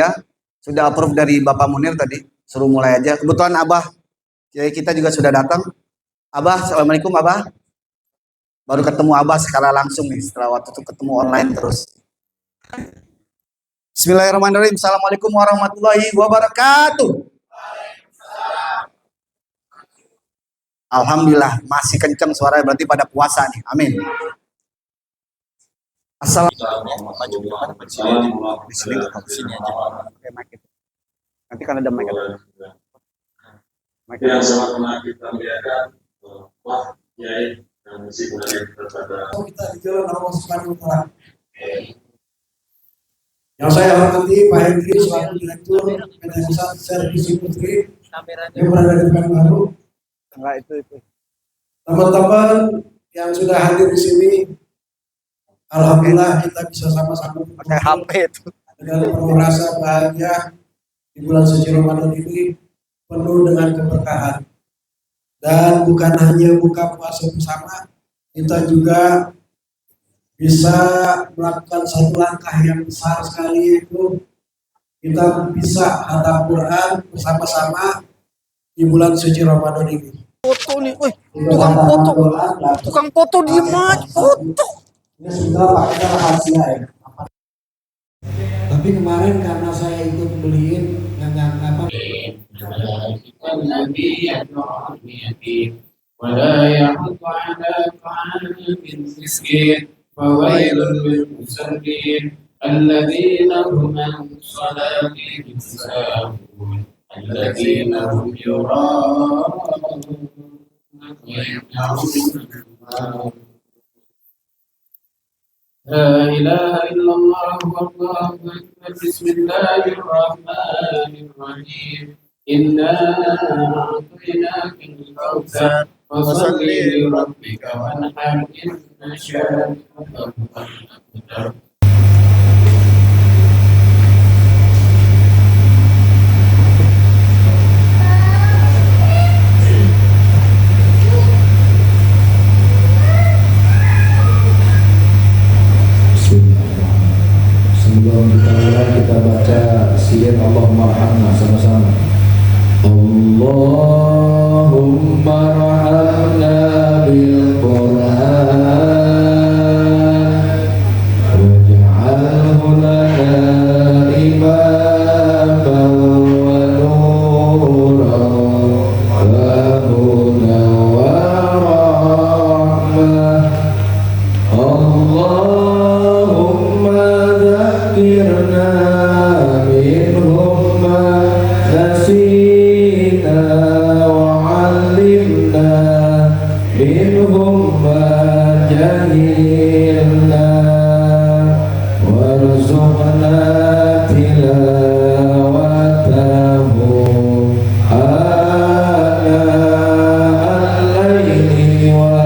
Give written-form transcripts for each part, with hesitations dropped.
Ya, sudah approve dari Bapak Munir tadi, suruh mulai aja. Kebetulan Abah, kiai kita juga sudah datang. Abah, assalamualaikum Abah. Baru ketemu Abah secara langsung nih, setelah waktu itu ketemu online terus. Bismillahirrahmanirrahim. Assalamualaikum warahmatullahi wabarakatuh. Alhamdulillah, masih kenceng suaranya, berarti pada puasa nih. Amin. Assalamualaikum di sini atau di sini aja. Oke, mic itu. Nanti kan ada mic ada. Mic yang sama kita lihat Pak Kiai yang masih mulai berpada kita di jalan Allah Subhanahu wa taala. Yang saya hormati Pak Hendri selaku Direktur PT Pusat Servis Industri yang berada di Pekanbaru. Enggak itu. Teman-teman yang sudah hadir di sini, alhamdulillah kita bisa sama-sama pakai HP itu. dengan penuh rasa bahagia di bulan suci Ramadan ini penuh dengan keberkahan. Dan bukan hanya buka puasa bersama, kita juga bisa melakukan satu langkah yang besar sekali, yaitu kita bisa hatam Quran bersama-sama di bulan suci Ramadan ini. Foto nih, wih, tukang foto diem aja, foto. Ini sudah pakai rahasia ya. Tapi kemarin karena saya ikut beliin dengan apa? ولا يحض على طعام المسكين فويل للمصلين الذين هم عن صلاتهم ساهون الذين هم يراءون لا إله إلا الله والله أكبر بسم الله الرحمن الرحيم إنا أعطيناك الكوثر فصل لربك وانحر إن شانئك هو الأبتر Sebelum kita mulai, kita baca sir Allahumma arhamna sama-sama. Allahumma arhamna bil Qur'an waj'alhu lana imaman wa nuran wa hudan wa rahmah. Allahumma dzakirna minhum ma nasina wa 'allimna minhum ma jahilna warzuqna tilawatahu ana al-laili wa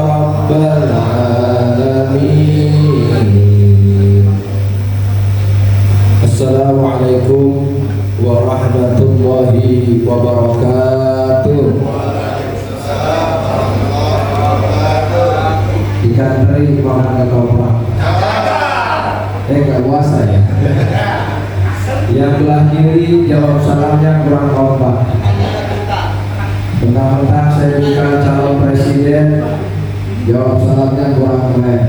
Rabbal alamin. Ikan teri makan ketoprak. Nggak puasa ya. Yang belah kiri jawab salamnya kurang kompak. Mentang-mentang saya bukan calon presiden, jawab salamnya kurang keren.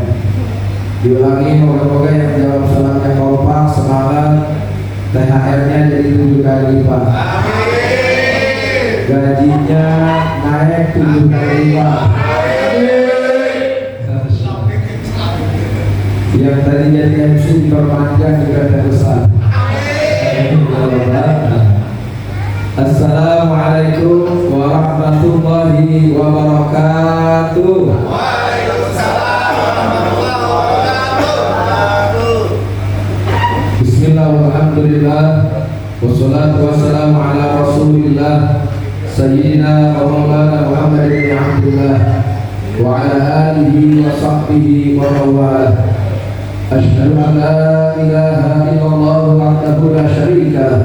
Diulangi, moga-moga yang jawab salamnya kompak, semangat, THR-nya jadi 7 kali lipat. Gajinya naik 7 kali lipat. Yang tadi jadi MC diperpanjang juga terbesar. Assalamualaikum warahmatullahi wabarakatuh. Bismillah walhamdulillah wassalatu wassalamu ala rasulillah sayyidina wa maulana Muhammad bin Abdullah wa ala alihi wa sahbihi wa mawalah. Asyhadu an la ilaha illallah wahdahu la syarika lah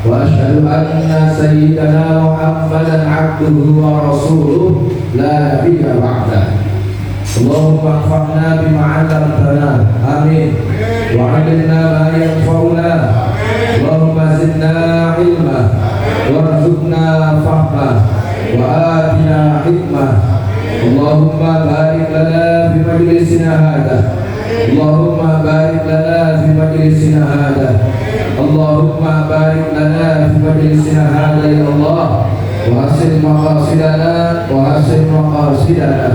wa asyhadu anna sayyidana Muhammadan abduhu wa rasuluh la nabiyya ba'dah. Allahumma anfa'na bima 'allamtana. Amin. Wa 'allimna ma yanfa'una. Allahumma zidna ilma warzuqna fahma wa atina hikmah. Allahumma barik lana fi majlisina hadha. Allahumma barik lana fi majlisina hadha. Allahumma barik lana fi majlisina hadha ya Allah. Wa hasin maqasidana wa hasin maqasidana.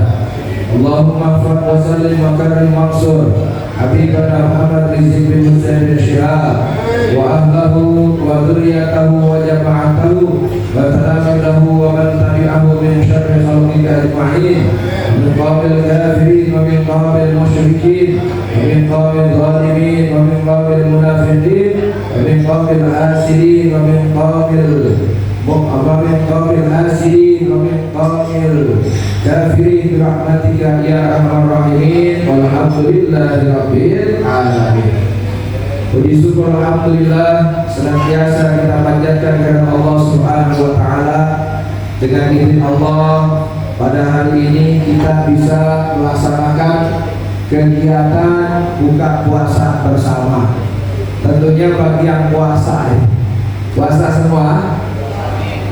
Allahumma fad wa sallim wa karim maksur Habibana Muhammad Rizq bin Hussein bin Syihab wa ahlahu wa dhurriyatahu wa jama'atahu wa talamidahu wa man tabi'ahu min syarri khalqika ajma'in min qabil kafirin wa min qabil musyrikin wa min qabil zalimin wa min qabil munafiqin wa min qabil asirin wa min qabil asirin wa min qabil kafirin birahmatika ya arhamar rahimin walhamdulillahi rabbil alamin. Puji syukur alhamdulillah senantiasa kita panjatkan kepada Allah Subhanahu wa taala. Dengan izin Allah pada hari ini kita bisa melaksanakan kegiatan buka puasa bersama. Tentunya bagi yang puasa puasa semua.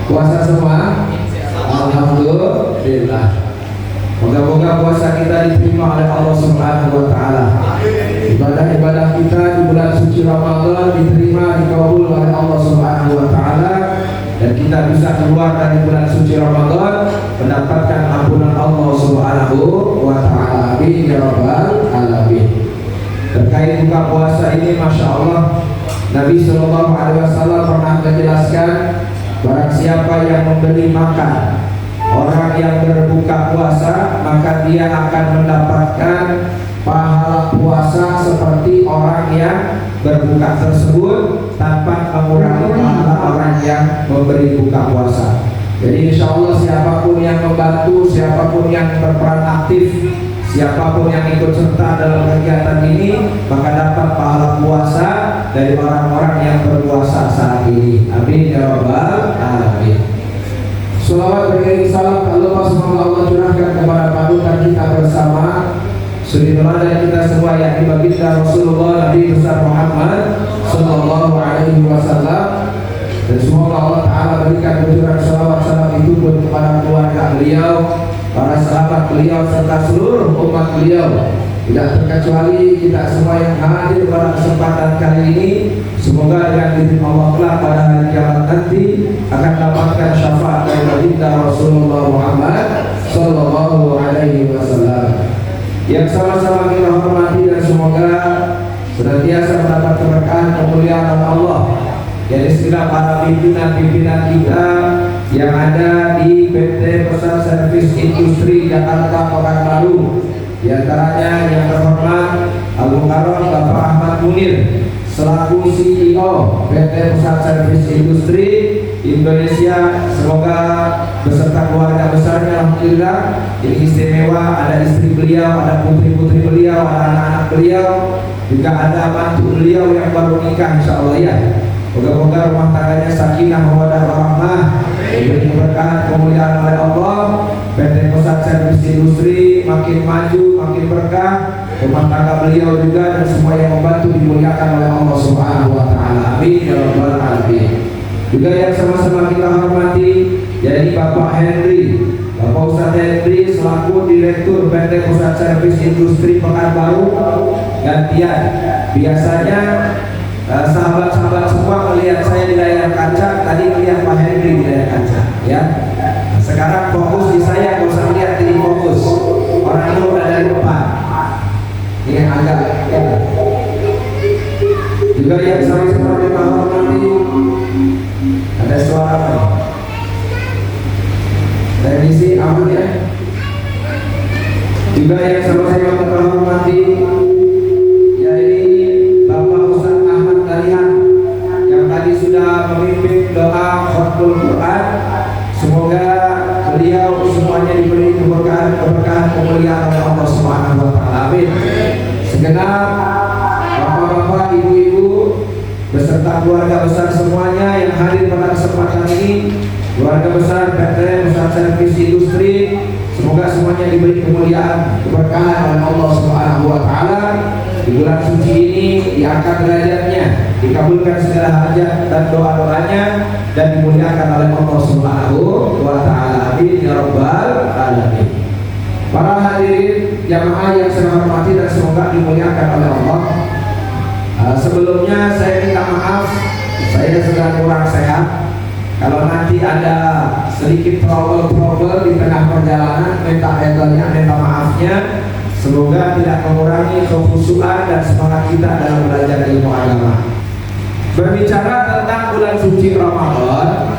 Puasa semua? Alhamdulillah. Moga-moga puasa kita diterima oleh Allah Subhanahu wa taala. Ibadah-ibadah kita di bulan suci Ramadan diterima, dikabul oleh Allah Subhanahu wa taala, dan kita bisa keluar dari bulan suci Ramadan mendapatkan ampunan Allah Subhanahu wa taala. Amin ya rabbal alamin. Terkait buka puasa ini, masya Allah, Nabi Shallallahu Alaihi Wasallam pernah menjelaskan, barang siapa yang memberi makan orang yang berbuka puasa, maka dia akan mendapatkan pahala puasa seperti orang yang berbuka tersebut tanpa mengurangi pahala orang yang memberi buka puasa. Jadi insya Allah siapapun yang membantu, siapapun yang berperan aktif, siapapun yang ikut serta dalam kegiatan ini, maka dapat pahala puasa dari orang-orang yang berpuasa saat ini. Amin ya rabbal alamin. Salawat beriring salam Allah semoga Allah curahkan kepada panutan kita bersama suri teladan kita semua, yakni baginda Rasulullah Nabi besar Muhammad sallallahu alaihi wasallam, dan semoga Allah taala berikan kecurangan salawat salam itu pun kepada keluarga beliau, para sahabat beliau serta seluruh umat beliau. Tidak terkecuali kita semua yang hadir pada kesempatan kali ini, semoga dengan izin Allah kelak pada hari kiamat nanti akan dapatkan syafaat dari baginda Rasulullah Muhammad sallallahu alaihi wasallam. Yang sama-sama kita hormati dan semoga senantiasa mendapat keberkahan kemuliaan Allah dari segala para pimpinan-pimpinan kita yang ada di PT Pesat Servis Industri Jakarta Pekanbaru. Di antaranya yang terhormat Abu Karom Bapak Ahmad Munir selaku CEO PT Pesat Servis Industri Indonesia, semoga beserta keluarga besarnya alhamdulillah ini istimewa, ada istri beliau, ada putri-putri beliau, ada anak-anak beliau, juga ada mantu beliau yang baru nikah insyaallah ya. Moga-moga rumah tangganya sakinah mawaddah warahmah, diberi keberkahan kemuliaan oleh Allah, PT Pusat Servis Industri makin maju, makin berkah, rumah tangga beliau juga dan semua yang membantu dimuliakan oleh Allah Subhanahu wa taala. Amin ya rabbal alamin. Juga yang sama-sama kita hormati yaitu Bapak Henry, Bapak Ustadz Henry selaku Direktur PT Pusat Servis Industri Pekanbaru gantian. Biasanya sahabat-sahabat semua melihat saya di layar kaca, tadi melihat Pak Henry di layar kaca, ya. Sekarang fokus di saya, nggak usah lihat ini fokus. Orang itu udah dari depan. Ini agak. Ya. Juga yang sama-sama kita hormati, ada suara apa? Teknisi aman ya. Juga yang sama-sama kita hormati, yaitu Bapak Ustadz Ahmad Dalihan yang tadi sudah memimpin doa khatmul Quran. Semoga beliau semuanya diberi keberkahan kemuliaan oleh Allah Subhanahu wa taala. Amin. Segenap bapak-bapak, ibu-ibu beserta keluarga besar semuanya yang hadir pada kesempatan ini, keluarga besar PT Pusat Servis Industri, semoga semuanya diberi kemuliaan keberkahan oleh Allah Subhanahu wa taala. Di bulan suci ini diangkat derajatnya, dikabulkan segala hajat dan doa-doanya, dan dimuliakan oleh Allah Subhanahu wa taala. Amin ya rabbal alamin. Para hadirin jamaah yang saya hormati dan semoga dimuliakan oleh Allah. Sebelumnya saya minta maaf, saya sedang kurang sehat. Kalau nanti ada sedikit trouble di tengah perjalanan, minta maafnya. Semoga tidak mengurangi kekhusyuan dan semangat kita dalam belajar ilmu agama. Berbicara tentang bulan suci Ramadan,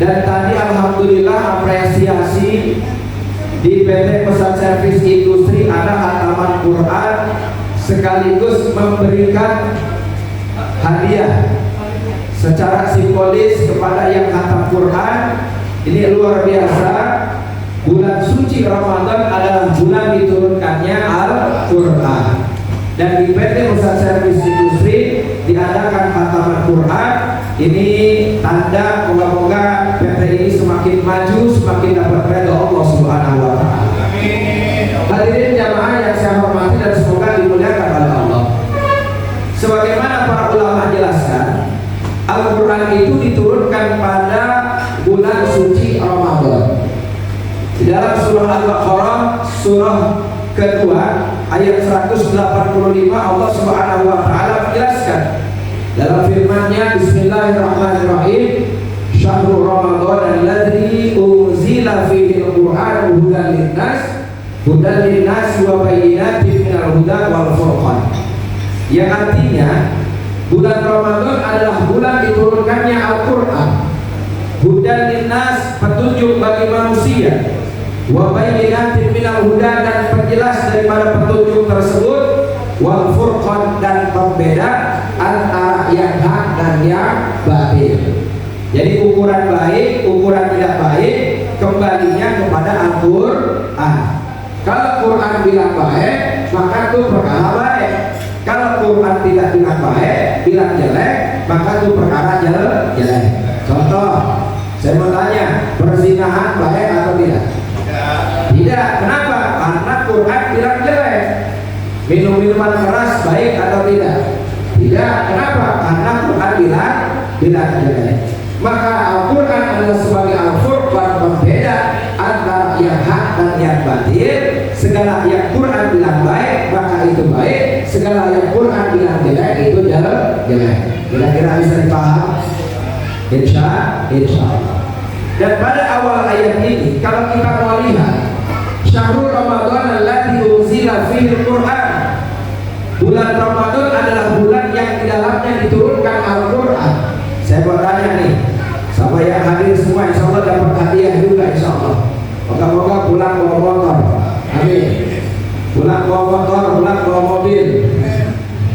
dan tadi alhamdulillah apresiasi di PT Pusat Servis Industri ada hataman Quran sekaligus memberikan hadiah secara simbolis kepada yang khatam Quran. Ini luar biasa. Bulan suci Ramadan adalah bulan diturunkannya Al-Quran, dan di PT Pusat Servis Industri diadakan khataman Quran. Ini tanda moga-moga PT ini semakin maju, semakin dapat ridho Allah Subhanahu wa taala. Hadirin jamaah yang saya hormati dan semoga dimuliakan oleh Allah. Sebagaimana para ulama jelaskan, Al-Quran itu diturunkan pada bulan suci Ramadan. Di dalam surah Al-Baqarah surah kedua ayat 185 Allah Subhanahu wa taala menjelaskan dalam firman-Nya, Bismillahirrahmanirrahim, Syahrul Ramadan alladzi unzila fihi al-Qur'an hudan linnas wa bayyinatin minal huda wal furqan. Yang artinya bulan Ramadan adalah bulan diturunkannya Al-Quran, hudan linnas, petunjuk bagi manusia, wa bayyinatin minal huda, dan penjelas daripada petunjuk tersebut, wal furqan, dan pembeda antara yang hak dan yang batil. Jadi ukuran baik, ukuran tidak baik kembalinya kepada Al-Quran. Kalau Quran bilang baik, maka itu perkara baik. Kalau Quran tidak bilang baik, bilang jelek, maka itu perkara jelek. Contoh, saya mau tanya, perzinahan baik atau tidak? Tidak. Kenapa? Karena Quran bilang jelek. Minum minuman keras baik atau tidak? Tidak. Kenapa? Karena Quran bilang jelek. Maka Al-Quran adalah sebagai Al-Furqan, pembeda antara yang hak dan yang batil. Segala yang Quran bilang baik, maka itu baik. Segala yang Quran bilang jelek, itu jelek. Kira-kira bisa dipaham? Insya Allah. Dan pada awal ayat ini, kalau kita mau lihat, Syahrul Ramadan alladzi unzila fihi al-Quran, bulan Ramadan adalah bulan yang di dalamnya diturunkan Al-Quran. Saya mau tanya nih, sama yang hadir semua, insya Allah dapat hadiah juga, insya Allah. Moga-moga pulang bawa motor. Amin. Pulang bawa motor, pulang bawa mobil.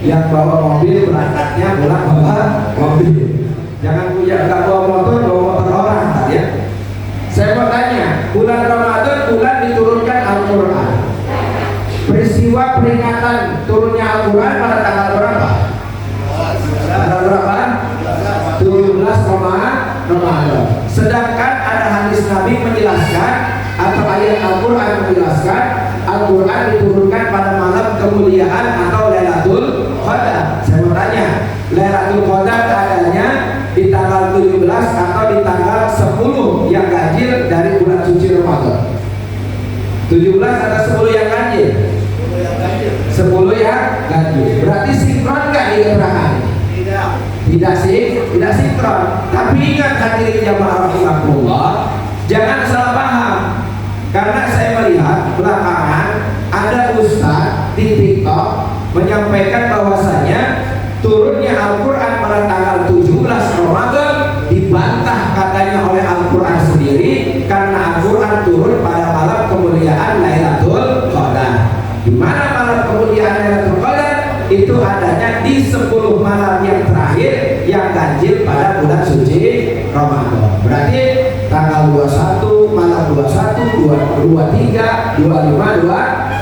Yang bawa mobil berangkatnya pulang bawa mobil. Jangan punya nggak bawa motor orang, ya. Saya mau tanya, bulan Ramadan bulan diturunkan Al-Quran. Peristiwa peringatan turunnya Al-Quran pada tanggal berapa? Tanggal berapa? 17 Ramadan. Sedangkan ada hadis Nabi menjelaskan atau ayat Al-Quran menjelaskan Al-Quran diturunkan pada malam kemuliaan atau Lailatul Qadar. Saya mau tanya, Lailatul Qadar adanya di tanggal 17 atau di tanggal 10 yang ganjil dari bulan suci Ramadan? 17 atau 10 yang ganjil? 10 yang ganjil. Berarti sinkron nggak di keterangan? Tidak sinkron. Tapi ingat hadirin jamaah rahimakumullah, jangan salah paham. Karena saya melihat belakangan ada ustaz di TikTok menyampaikan bahwasanya turunnya Al-Quran pada tanggal 17 Ramadan dibantah katanya oleh Al-Quran sendiri, karena Al-Quran turun pada malam kemuliaan Lailatul Qadar. Di mana malam kemuliaan Lailatul Qadar? Itu adanya di 10 malam yang terakhir yang ganjil pada bulan suci Ramadan. Berarti tanggal 21, malam 21, 23, 25,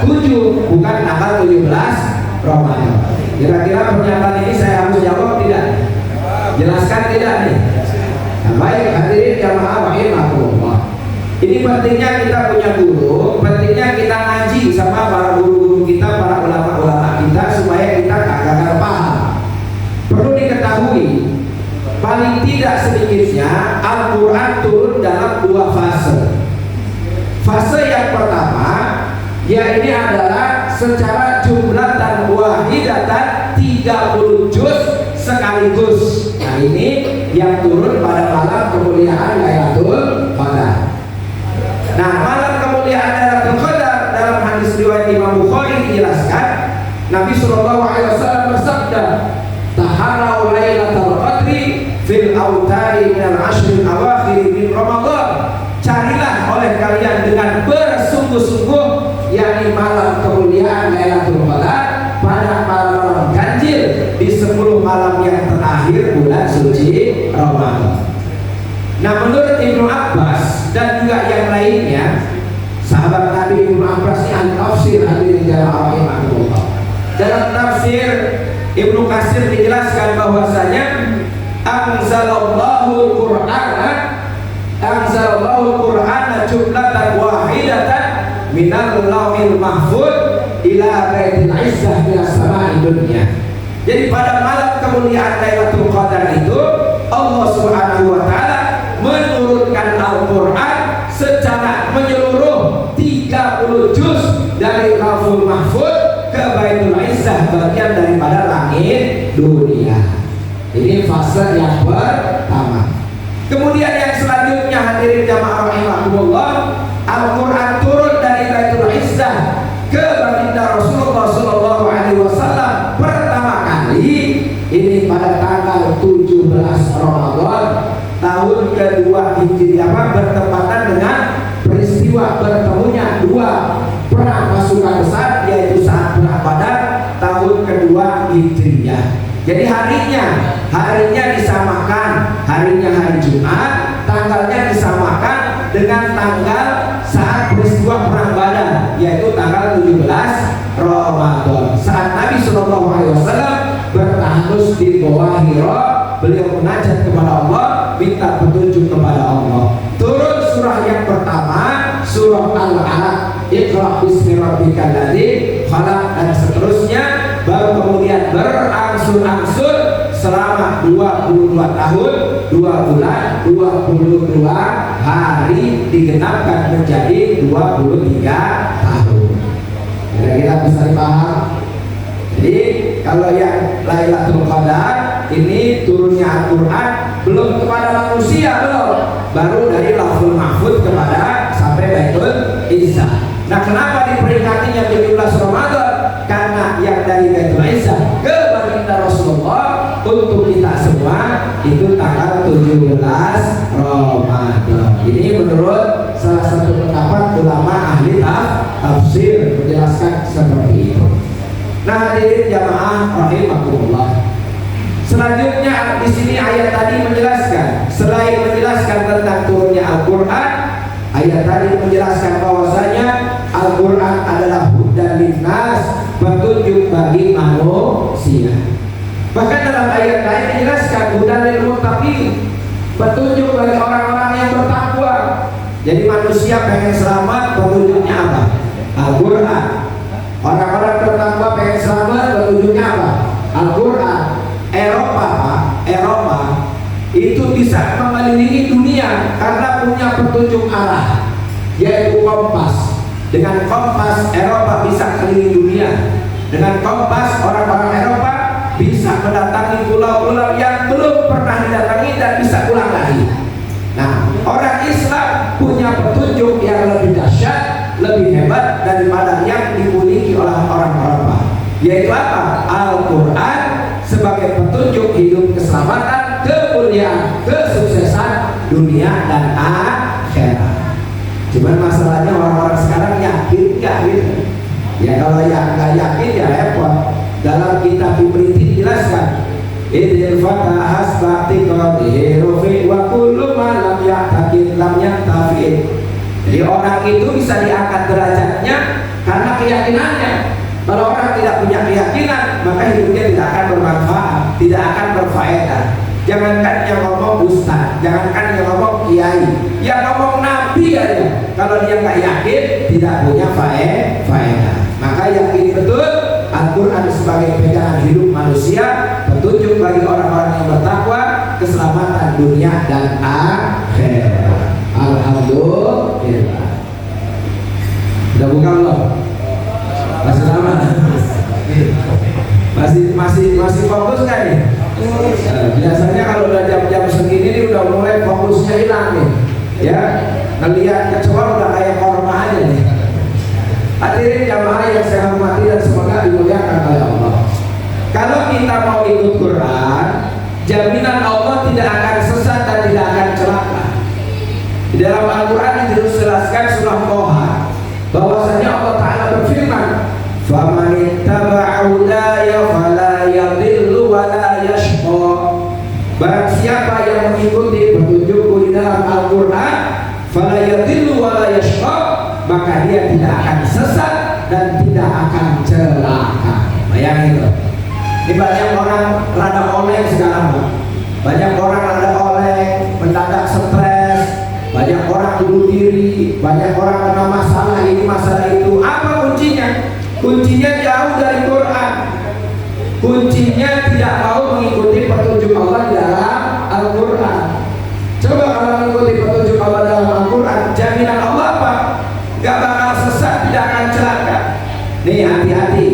27, bukan tanggal 17 Ramadan. Kira-kira pernyataan ini saya harus jawab tidak? Jelaskan tidak nih? Nah, baik hadirin jamaah rahimakumullah. Ini pentingnya kita punya guru, pentingnya kita ngaji sama para guru-guru kita, para ulama-ulama kita, supaya kita kagak paham. Perlu diketahui, paling tidak sedikitnya Al-Quran turun dalam 2 fase. Fase yang pertama, ya ini adalah secara jumlah dan wahidatan 30 juz sekaligus. Nah ini yang turun pada malam kemuliaan Lailatul Qadar. Nah malam kemuliaan Lailatul Qadar dalam hadis riwayat Imam Bukhari dijelaskan, Nabi SAW bersabda, taharau Lailatul Qadri fil autari minal ashril awakhir min Ramadan. Carilah oleh kalian dengan bersungguh-sungguh yakni malam kemuliaan Lailatul Qadar pada malam ganjil di 10 malam yang terakhir bulan suci Ramadan. Nah menurut Ibnu Abbas dan juga yang lainnya, sahabat Nabi Ibnu Abbas yang tafsir hadirin jamaah rahimahullah. Dalam tafsir Ibnu Katsir dijelaskan bahwasanya anzalallahu Qur'ana jumlatan wahidatan minal lauhil mahfuz ila baitil izzah minas sama'i dunya. Jadi pada malam kemuliaan Lailatul Qadar itu Allah Subhanahu wa taala menurunkan Al-Quran secara menyeluruh 30 juz dari Lauhul Mahfuz ke Baitul Izzah, bagian daripada langit dunia. Ini fase yang pertama. Kemudian yang selanjutnya hadirin jamaah rahimakumullah, Al-Quran turun dari Baitul Izzah ke baginda Rasulullah Sallallahu Alaihi Wasallam pertama kali ini pada tanggal 17 Ramadan tahun kedua Hijriah, bertepatan dengan peristiwa bertemunya 2 perang pasukan besar, yaitu saat perang Badar tahun kedua Hijriah. Jadi harinya disamakan, harinya hari Jumat, tanggalnya disamakan dengan tanggal saat peristiwa perang Badar, yaitu tanggal 17 Ramadan. Saat Nabi Shallallahu Alaihi Wasallam bertahanus di bawah Hira, beliau munajat kepada Allah, minta petunjuk kepada Allah. Turun surah yang pertama, surah Al-Alaq, Iqra bismi rabbikal ladzi khalaq, dan seterusnya. Baru kemudian berangsur-angsur selama 22 tahun, 2 bulan, 22 hari digenapkan menjadi 23 tahun. Kira-kira bisa dipaham? Jadi kalau yang Lailatul Qadar ini turunnya Al-Quran belum kepada manusia, belum, baru dari Lauhul Mahfuz kepada sampai Baitul Izzah. Nah kenapa diperingatinya 17 Ramadan? Karena yang dari Baitul Izzah ke baginda Rasulullah untuk kita semua itu tanggal 17 Ramadan. Ini menurut salah satu pendapat ulama ahli tafsir menjelaskan seperti itu. Nah hadirin jamaah rahimakumullah. Selanjutnya di sini ayat tadi menjelaskan, selain menjelaskan tentang turunnya Al-Quran, ayat tadi menjelaskan bahwasanya Al-Quran adalah hudan linnas, petunjuk bagi manusia. Bahkan dalam ayat lain dijelaskan hudan lil muttaqin, petunjuk bagi orang-orang yang bertakwa. Jadi manusia pengen selamat, petunjuknya apa? Al-Quran. Orang-orang bertakwa pengen selamat, petunjuknya apa? Al-Quran. Eropa, Pak, Eropa itu bisa mengelilingi dunia karena punya petunjuk arah, yaitu kompas. Dengan kompas Eropa bisa keliling dunia. Dengan kompas orang-orang Eropa bisa mendatangi pulau-pulau yang belum pernah didatangi dan bisa pulang lagi. Nah, orang Islam punya petunjuk yang lebih dahsyat, lebih hebat daripada yang dimiliki oleh orang Eropa, yaitu apa? Al-Quran sebagai petunjuk hidup, keselamatan, kemuliaan, kesuksesan dunia dan akhirat. Cuman masalahnya orang-orang sekarang yakin nggak gitu? Ya kalau yang nggak yakin ya repot. Dalam kitab Ibriti dijelaskan, idil fatahas bakti qadihi rufi wa kullu ma lam ya'taqid lam yantafi. Jadi orang itu bisa diangkat derajatnya karena keyakinannya. Kalau orang tidak punya keyakinan, maka hidupnya tidak akan bermanfaat, tidak akan berfaedah. Jangankan yang ngomong ustaz, jangankan yang ngomong kiai, yang ngomong nabi aja, kalau dia nggak yakin, tidak punya faedah. Maka yakini betul Al-Quran sebagai pegangan hidup manusia, petunjuk bagi orang-orang yang bertakwa, keselamatan dunia dan akhirat. Alhamdulillah. Sudah buka belum? Masih lama? Masih fokus kan nih? Biasanya kalau udah jam-jam segini nih udah mulai fokusnya hilang nih. Ya, ngelihat kecoa udah kayak korma aja nih. Hadirin jamaah yang saya hormati dan semoga dimuliakan oleh Allah. Kalau kita mau ikut Quran, jaminan Allah tidak akan sesat dan tidak akan celaka. Di dalam Al-Quran dijelaskan surah Toha bahwasanya Allah Ta'ala berfirman, "Faman ittaba'a hudaya fala yadhillu wa la yashqa." Barang siapa yang mengikuti petunjukku di dalam Al-Quran, fala yadhillu wa la yashqa, maka dia tidak akan sesat dan tidak akan celaka. Bayangin itu. Ini banyak orang rada oleng sekarang. Banyak orang rada oleng, mendadak stres, banyak orang bunuh diri, banyak orang kena masalah ini masalah itu. Apa kuncinya? Kuncinya jauh dari Quran. Kuncinya tidak mau mengikuti petunjuk Allah dalam Al-Quran. Coba kalau mengikuti petunjuk Allah dalam Al-Quran, jaminan Allah apa? Gak bakal sesat, tidak akan celaka. Nih hati-hati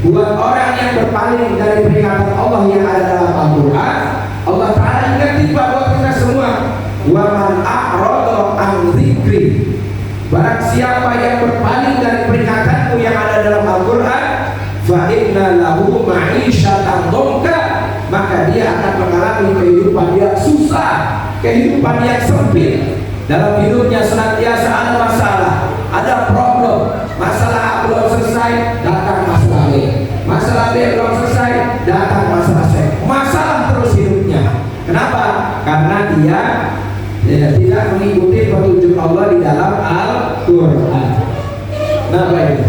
buat orang yang berpaling dari peringatan Allah yang ada dalam Al-Quran. Allah Ta'ala ingetin buat kita semua, wa man a'rada an dzikri. Barang siapa yang berpaling dari peringatanku yang ada dalam Al-Quran, fa inna lahu ma'isyatan dhanka, maka dia akan mengalami kehidupan yang susah, kehidupan yang sempit. Dalam hidupnya senantiasa ada masalah, ada problem. Masalah A belum selesai, datang masalah B. Masalah B belum selesai, datang masalah C. Masalah terus hidupnya. Kenapa? Karena dia tidak mengikuti petunjuk Allah di dalam Al-Quran. Kenapa ini?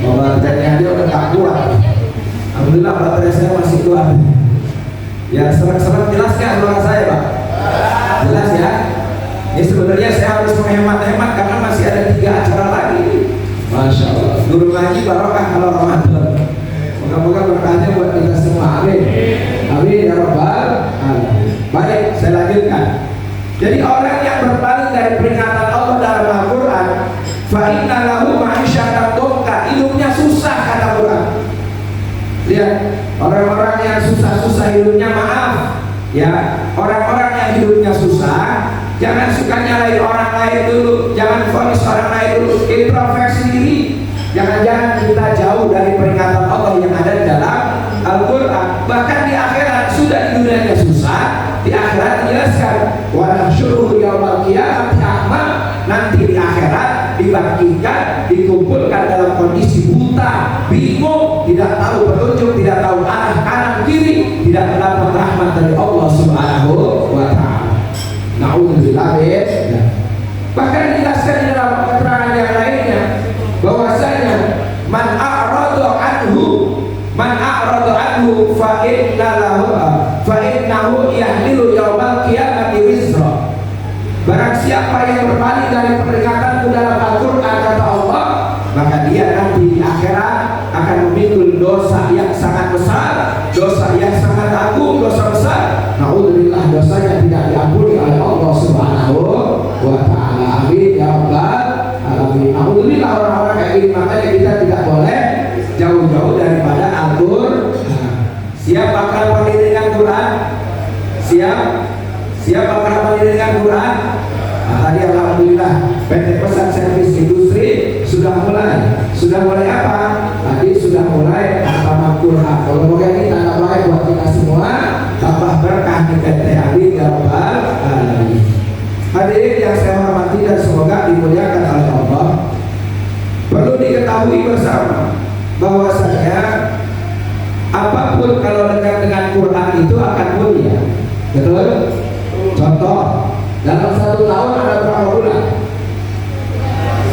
Baterainya dia udah tak kuat. Alhamdulillah baterai saya masih kuat. Ya serak-serak jelas nggak suara saya, Pak? Jelas ya? Ini sebenarnya saya harus menghemat-hemat karena masih ada 3 acara lagi. Masya Allah. Guru ngaji barokah kalau Ramadan. Moga-moga berkahnya buat kita semua. Amin. Amin ya Rabbal alamin. Baik, saya lanjutkan. Jadi orang yang berpaling dari peringatan Allah dalam Al-Quran, fa inna lahu ma'isyatan dhanka, hidupnya susah kata Quran. Lihat, orang-orang yang susah-susah hidupnya, maaf ya, orang-orang yang hidupnya susah, jangan suka nyalain orang lain dulu, jangan vonis orang lain dulu, introspeksi diri. Jangan-jangan kita jauh dari peringatan Allah yang ada di dalam Al-Quran. Bahkan di akhirat, sudah di dunianya susah, di akhirat dijelaskan, wa nahsyuruhu yaumal qiyamati a'ma. Nanti di akhirat dibangkitkan, dikumpulkan dalam kondisi buta, bingung, tidak tahu petunjuk, tidak tahu arah kanan kiri, tidak mendapat rahmat dari Allah Subhanahu wa Ta'ala. Na'udzubillah. Bahkan dijelaskan di dalam keterangan yang lainnya bahwasanya man a'rada anhu fa innahu yahmilu yaumal qiyamati wizra. Barang siapa yang berpaling yang memperingatkanmu dalam Al-Quran kata Allah, maka dia nanti di akhirat akan memikul dosa yang sangat besar, dosa yang sangat agung, dosa besar. Naudzubillah, dosanya tidak diampuni oleh Allah Subhanahu wa Ta'ala. Amin ya rabbal alamin. Naudzubillah orang-orang kayak gini. Makanya kita tidak boleh jauh-jauh daripada Al-Quran. Siap bakal pandai dengan Quran? Siap bakal pandai dengan Quran? Nah, tadi alhamdulillah PT Pesan Servis Industri sudah mulai apa? Tadi sudah mulai hataman Quran. Kalau moga ini tanda baik buat kita semua, tambah berkah di PT. Amin ya rabbal alamin. Hadirin yang saya hormati dan semoga dimuliakan oleh Allah, perlu diketahui bersama bahwasanya apapun kalau dekat dengan Quran itu akan mulia. Betul? Contoh, dalam 1 tahun ada berapa bulan?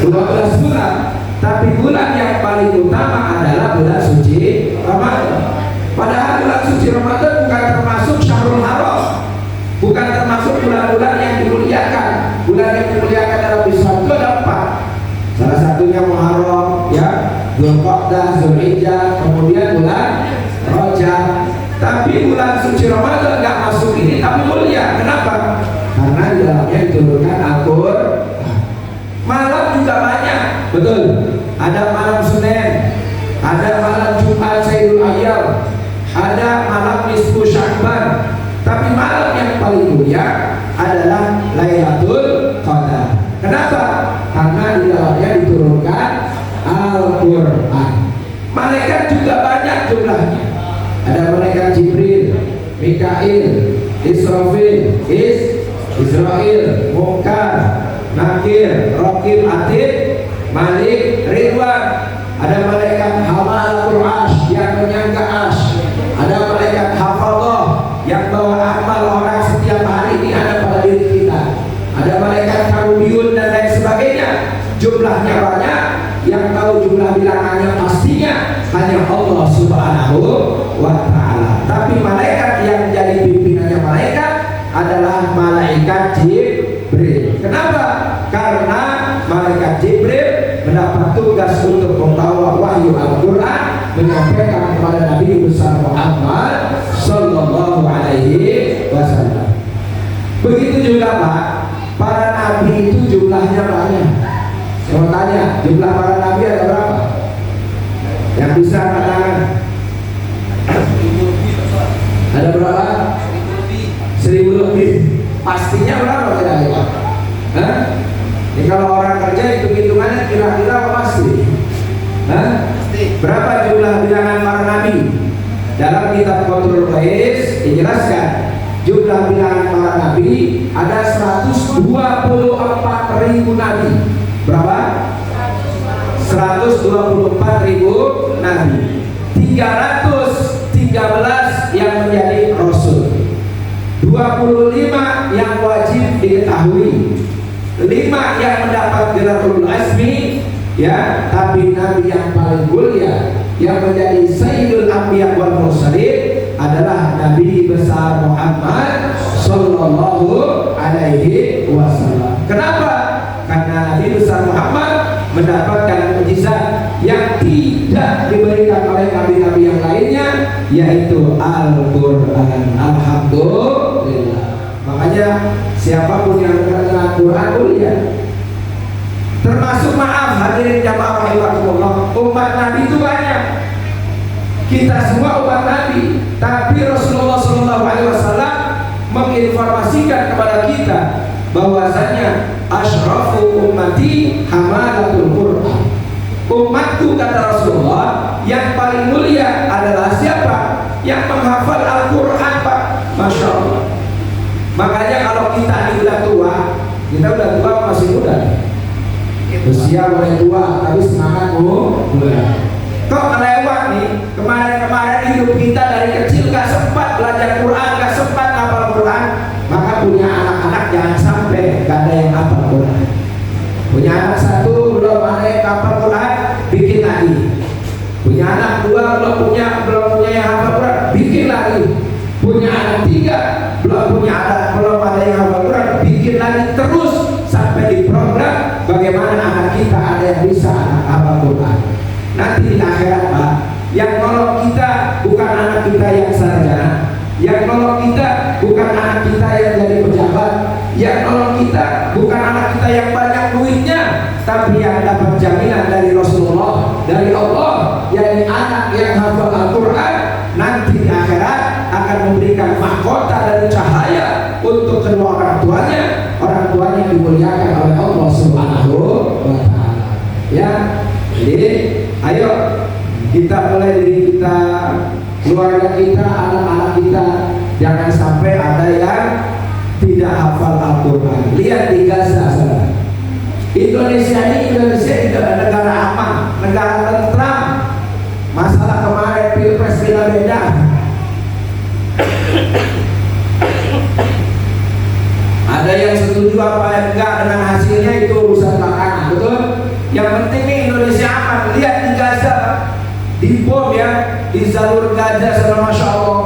12 bulan. Tapi bulan yang paling utama adalah bulan suci Ramadan. Padahal bulan suci Ramadan bukan termasuk Syahrul Haram, bukan termasuk bulan-bulan yang dimuliakan. Bulan yang dimuliakan dalam Islam itu ada 4. Salah satunya Muharram, ya, Dzulqa'dah, Dzulhijjah, kemudian bulan Rajab. Tapi bulan suci Ramadan nggak masuk ini, tapi mulia. Kenapa? Karena di dalamnya diturunkan Al-Quran. Malam juga banyak, betul. Ada malam Senin, ada malam Jumat Sayyidul Ayyam, ada malam Nisfu Sya'ban. Tapi malam yang paling mulia adalah Lailatul Qadar. Kenapa? Karena di dalamnya diturunkan Al-Quran. Malaikat juga banyak jumlahnya. Ada malaikat Jibril, Mikail, Israfil, Israel, Munkar, Nakir, Raqib, Atid, Malik, Ridwan. Ada malaikat Hamalatul Arsh yang menyangga Arsh. Ada malaikat Hafadhah yang bawa amal orang setiap hari ini ada pada diri kita. Ada malaikat Karubiyun dan lain sebagainya. Jumlahnya banyak. Yang tahu jumlah bilangannya pastinya hanya Allah Subhanahu wa Ta'ala. Tapi malaikat yang jadi pimpinannya malaikat adalah malaikat Jibril. Kenapa? Karena malaikat Jibril mendapat tugas untuk membawa wahyu Al-Quran, menyampaikan kepada Nabi besar Muhammad Sallallahu Alaihi Wasallam. Begitu juga Pak, para nabi itu jumlahnya banyak. Saya mau tanya, jumlah para nabi ada berapa? Yang bisa katakan? Ada berapa? 1000 lebih. Pastinya berapa kira-kira? Hah? Ini kalau orang kerja hitung-hitungannya kira-kira apa pasti? Hah? Berapa jumlah bilangan para nabi? Dalam kitab Qatrul Qais dijelaskan jumlah bilangan para nabi ada 124.000 nabi. Berapa? 124.000 nabi. 313 yang menjadi rasul, 25 yang wajib diketahui, 5 yang mendapat gelar ulul azmi, ya. Tapi nabi yang paling mulia yang menjadi sayyidul anbiya wal mursalin adalah Nabi besar Muhammad Sallallahu Alaihi Wasallam. Kenapa? Karena Nabi besar Muhammad mendapatkan mukjizat yang tidak diberikan oleh nabi-nabi yang lainnya, yaitu Al-Quran. Alhamdulillah. Makanya siapapun yang dekat dengan Quran mulia. Termasuk, maaf hadirin jamaah rahimakumullah, umat Nabi itu banyak. Kita semua umat Nabi, tapi Rasulullah SAW menginformasikan kepada kita bahwasanya asyraful ummati hamalatul Quran. Umatku, kata Rasulullah, yang paling mulia adalah siapa? Yang menghafal Al-Quran, Pak. Masya Allah. Makanya kalau kita ini udah tua, kita udah tua masih muda. Usia boleh tua, tapi semangat muda. Kok kelewat nih? Kemarin-kemarin hidup kita dari kecil gak sempat belajar Quran, gak sempat hafal Quran. Maka punya anak-anak jangan sampai gak ada yang hafal Quran. Punya anak 1 belum ada yang hafal Quran, bikin lagi. Punya anak 2 belum punya yang hafal Quran, bikin lagi. Punya anak 3 belum ada yang hafal Quran, bikin lagi, terus sampai di program bagaimana anak kita ada yang bisa hafal Quran. Nanti di akhirat Pak, yang nolong kita bukan anak kita yang sarjana, yang nolong kita bukan anak kita yang jadi pejabat, yang nolong kita bukan anak kita yang banyak duitnya, tapi yang dapat jaminan dari Rasulullah, dari Allah, yakni anak yang hafal Al-Quran nanti di akhirat akan memberikan mahkota dan cahaya untuk kedua orang tuanya dimuliakan oleh Allah Subhanahu wa Ta'ala. Ya, jadi ayo kita mulai dari kita, keluarga kita, anak-anak kita, jangan sampai ada yang tidak hafal Al-Quran. Lihat di Gaza, saudara. Indonesia negara aman, negara tentram. Masalah kemarin pilpres beda-beda. Ada yang setuju apa yang enggak dengan hasilnya, itu urusan belakangan, betul? Yang penting nih Indonesia aman. Lihat di Gaza, di bom ya, di jalur Gaza, sama Masya Allah.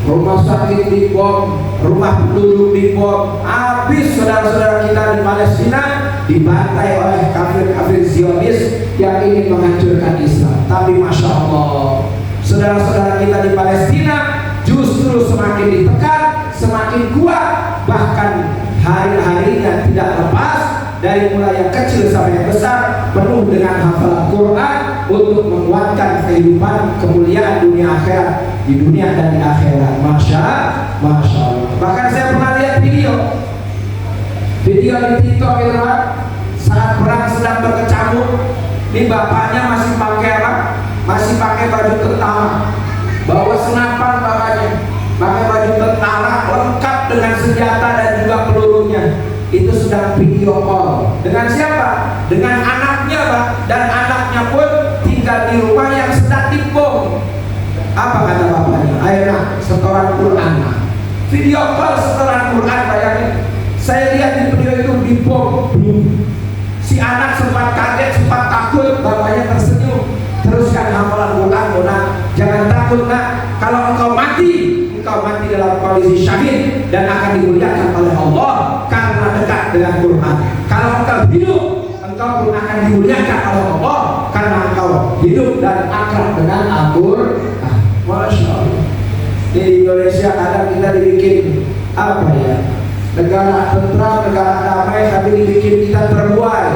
Rumah sakit dibom, rumah penduduk dibom, habis saudara-saudara kita di Palestina dibantai oleh kafir-kafir Zionis yang ingin menghancurkan Islam. Tapi Masya Allah, saudara-saudara kita di Palestina justru semakin ditekan, semakin kuat, bahkan hari-harinya tidak lepas, dari mulai yang kecil sampai yang besar, penuh dengan hafalan Quran untuk menguatkan kehidupan kemuliaan dunia akhirat, di dunia dan di akhirat. Masya Allah. Bahkan saya pernah lihat video di TikTok itu, saat perang sedang berkecamuk, ini bapaknya masih pakai apa? Masih pakai baju tentara, bawa senapan bapaknya, pakai baju tentara lengkap dengan senjata dan juga pelurunya. Itu sedang video call dengan siapa? Dengan anaknya, Pak. Dan anaknya pun tinggal di rumah yang sedang dibom. Apa kata bapaknya? Ayo nak, setoran Quran. Video call setoran Quran, bayangin. Saya lihat di video itu dibom. Si anak sempat kaget, sempat takut. Bapaknya tersenyum. Teruskan hafalan Quran, nak. Jangan takut, nak. Kalau engkau mati dalam kondisi syahid dan akan dimuliakan oleh Allah karena dekat dengan Quran. Kalau engkau hidup, engkau pun akan dimuliakan oleh Allah karena engkau hidup dan akrab dengan Al-Quran. Masya Allah. Di Indonesia kadang kita dibikin apa ya? Negara tentram, negara damai, tapi dibikin kita terbuai.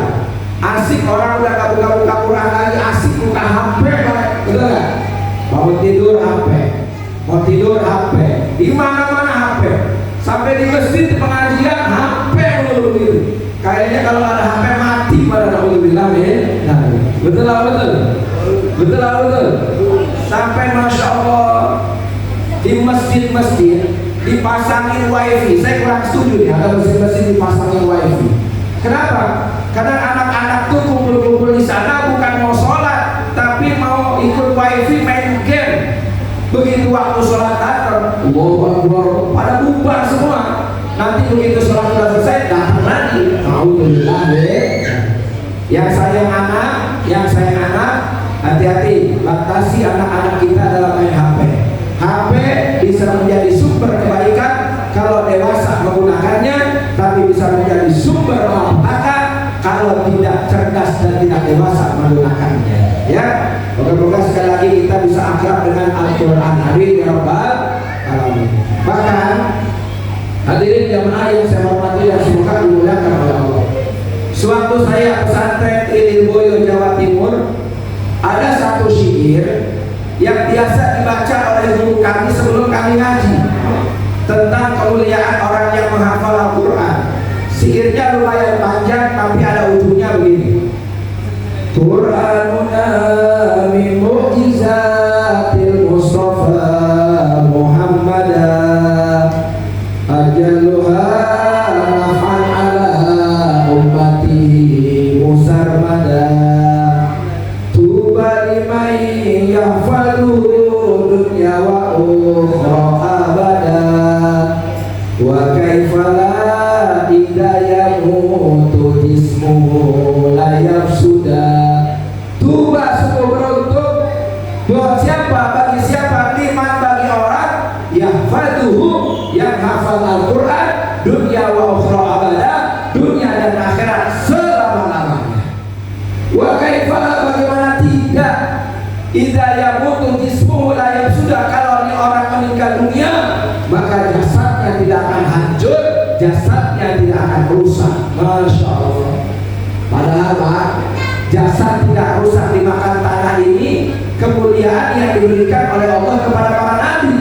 Asik, orang udah gak buka-buka Quran lagi, asik buka HP, betul gak? Mau tidur HP, mau tidur HP, di mana-mana HP, sampai di masjid pengajian HP mulu gitu. Kayaknya kalau ada HP mati pada naudzubillah ya. Nah, betul lah betul. Sampai Masya Allah di masjid-masjid dipasangin wifi. Saya kurang setuju ya kalau masjid-masjid dipasangin wifi. Kenapa? Karena anak-anak tuh kumpul-kumpul di sana bukan mau sholat, tapi mau ikut wifi main game. Begitu waktu sholat datang, pada bubar semua. Nanti begitu sholat sudah selesai, datang lagi. Alhamdulillah deh. Yang sayang anak, hati-hati, batasi anak-anak kita dalam main HP. HP bisa menjadi sumber kebaikan kalau dewasa menggunakannya, tapi bisa menjadi sumber malapetaka kalau tidak cerdas dan tidak dewasa menggunakannya. Ya, moga-moga sekali lagi kita bisa akrab dengan Al-Quran. Amin ya rabbal alamin. Bahkan hadirin jamaah yang saya hormati dan semoga dimuliakan oleh Allah. Sewaktu saya pesantren di Lirboyo, Jawa Timur, ada satu syair yang biasa dibaca oleh guru kami sebelum kami ngaji tentang kemuliaan orang yang menghafal Al-Quran. Syairnya lumayan panjang tapi ada ujungnya begini. Quranuna min mu'jizatil Mustafa Muhammada ajalluha naf'an ala ummati musarmada tuba liman yahfalu dunya wa ukhra abada wa kaifala idza yamutu jismuhu la yafsuda. Tuba sungguh beruntung buat siapa, bagi siapa, liman bagi orang yahfaduhu yang hafal Al-Quran dunya wa ukhra abada, dunia dan akhirat selama-lamanya. idza yamutu jismuhu la yafsuda, kalau orang meninggal dunia maka jasadnya tidak akan hancur, jasadnya tidak akan rusak. Masya Allah. Padahal Pak, jasad tidak rusak dimakan tanah ini kemuliaan yang diberikan oleh Allah kepada para nabi.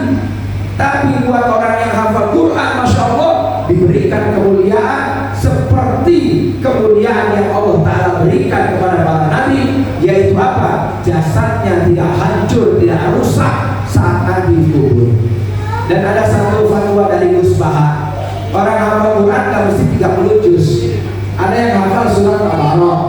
Tapi buat orang yang hafal Quran, Masya Allah, diberikan kemuliaan seperti kemuliaan yang Allah Ta'ala berikan kepada para nabi, yaitu apa? Jasadnya tidak hancur, tidak rusak saat nabi kubur. Dan ada satu fatwa dari Gus Baha, orang hafal Quran tidak mesti 30 juz. Ada yang hafal surat Tabarok,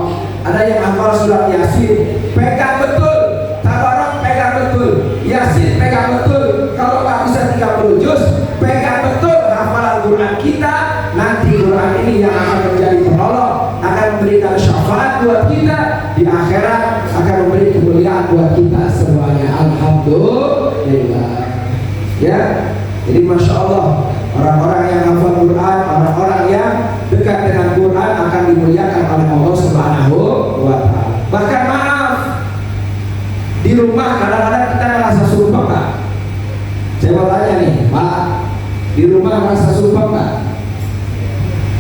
ada yang hafal surat Yasin. Pegang betul Tabarok, pegang betul Yasin, pegang betul. Kalau nggak bisa 30 juz, pegang betul hafalan Quran kita. Nanti Quran ini yang akan menjadi penolong, akan memberikan syafaat buat kita di akhirat, akan memberi kemuliaan buat kita semuanya. Alhamdulillah. Ya, jadi Masya Allah, orang-orang yang hafal Quran, orang-orang yang dekat dengan Quran akan dimuliakan oleh Allah Subhanahu wa Ta'ala. Bahkan maaf, di rumah kadang-kadang kita merasa sumpah Pak. Saya mau tanya nih Pak, di rumah merasa sumpah Pak?